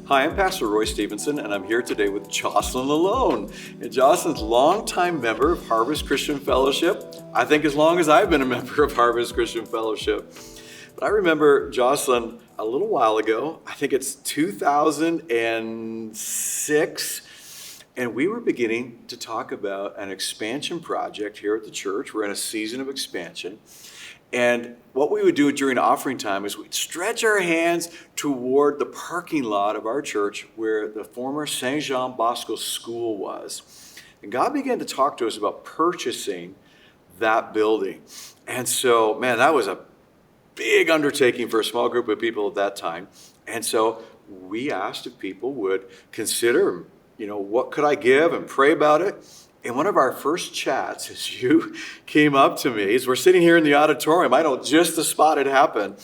Hi, I'm Pastor Roy Stevenson, and I'm here today with Jocelyne alone. And Jocelyne's a longtime member of Harvest Christian Fellowship, I think as long as I've been a member of Harvest Christian Fellowship. But I remember Jocelyne a little while ago, I think it's 2006, and we were beginning to talk about an expansion project here at the church. We're in a season of expansion. And what we would do during offering time is we'd stretch our hands toward the parking lot of our church where the former Saint Jean Bosco school was. And God began to talk to us about purchasing that building. And so, man, that was a big undertaking for a small group of people at that time. And so we asked if people would consider, what could I give and pray about it. And one of our first chats, as you came up to me, as we're sitting here in the auditorium, I know just the spot had happened,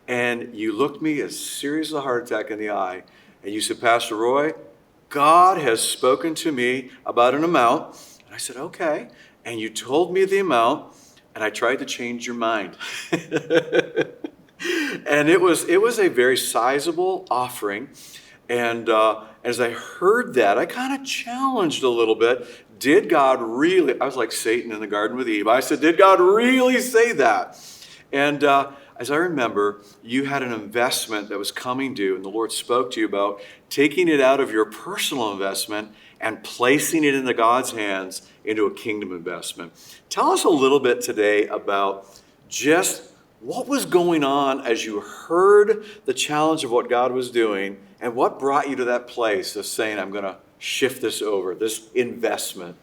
and you looked me as serious as a heart attack in the eye, and you said, Pastor Roy, God has spoken to me about an amount. And I said, okay. And you told me the amount, and I tried to change your mind. And it was a very sizable offering. And as I heard that, I kind of challenged a little bit. Did God really, I was like Satan in the garden with Eve. I said, did God really say that? And as I remember, you had an investment that was coming due, and the Lord spoke to you about taking it out of your personal investment and placing it into God's hands into a kingdom investment. Tell us a little bit today about just what was going on as you heard the challenge of what God was doing, and what brought you to that place of saying, I'm going to shift this over, this investment?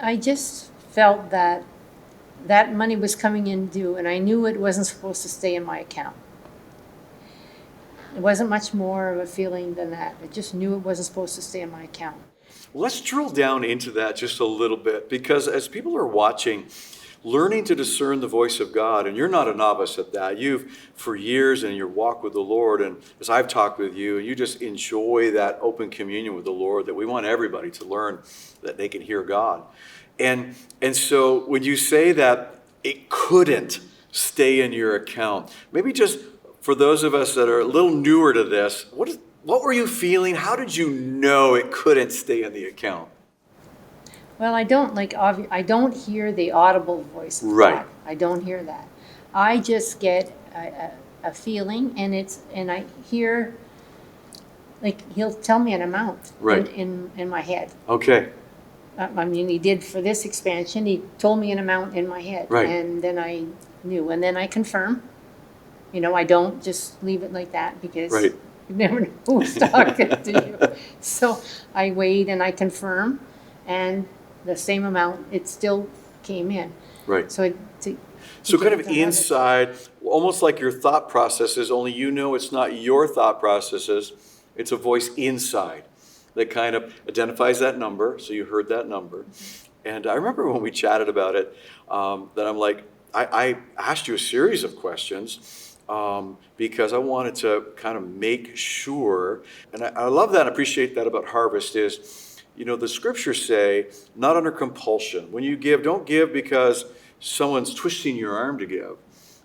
I just felt that money was coming in due, and I knew it wasn't supposed to stay in my account. It wasn't much more of a feeling than that. I just knew it wasn't supposed to stay in my account. Let's drill down into that just a little bit, because as people are watching, learning to discern the voice of God, and you're not a novice at that. You've, for years in your walk with the Lord, and as I've talked with you, you just enjoy that open communion with the Lord that we want everybody to learn that they can hear God. And so when you say that it couldn't stay in your account, maybe just for those of us that are a little newer to this, what were you feeling? How did you know it couldn't stay in the account? Well, I don't hear the audible voice of Right. God. I don't hear that. I just get a feeling, and I hear, like, he'll tell me an amount Right. in my head. Okay. He did for this expansion. He told me an amount in my head, Right. and then I knew, and then I confirm. I don't just leave it like that, because Right. you never know who's talking to you. So I wait and I confirm, and the same amount, it still came in. Right. So kind of inside, almost like your thought processes, only it's not your thought processes. It's a voice inside that kind of identifies that number. So you heard that number. And I remember when we chatted about it, that I'm like, I asked you a series of questions because I wanted to kind of make sure, and I love that and appreciate that about Harvest is, the scriptures say, not under compulsion. When you give, don't give because someone's twisting your arm to give.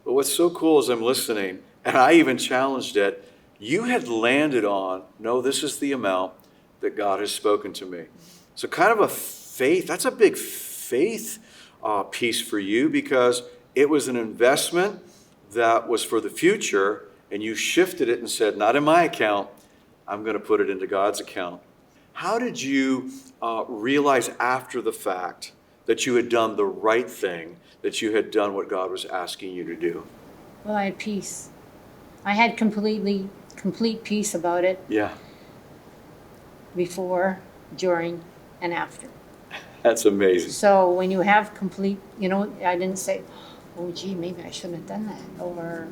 But what's so cool is I'm listening, and I even challenged it, you had landed on, no, this is the amount that God has spoken to me. So kind of a faith, that's a big faith piece for you, because it was an investment that was for the future, and you shifted it and said, not in my account, I'm going to put it into God's account. How did you realize after the fact that you had done the right thing, that you had done what God was asking you to do? Well, I had peace. I had complete peace about it. Yeah. Before, during, and after. That's amazing. So when you have complete, I didn't say, oh, gee, maybe I shouldn't have done that. Or,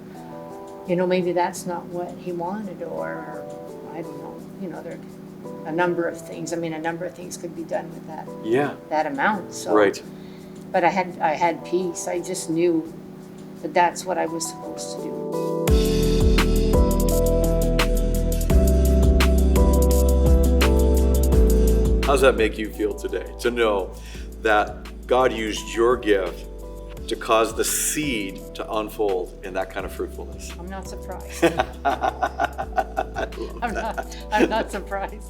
maybe that's not what he wanted. Or, I don't know. There are a number of things. A number of things could be done with that. Yeah. That amount. So, right. But I had peace. I just knew that that's what I was supposed to do. How does that make you feel today, to know that God used your gift to cause the seed to unfold in that kind of fruitfulness. I'm not surprised. I love that. I'm not surprised.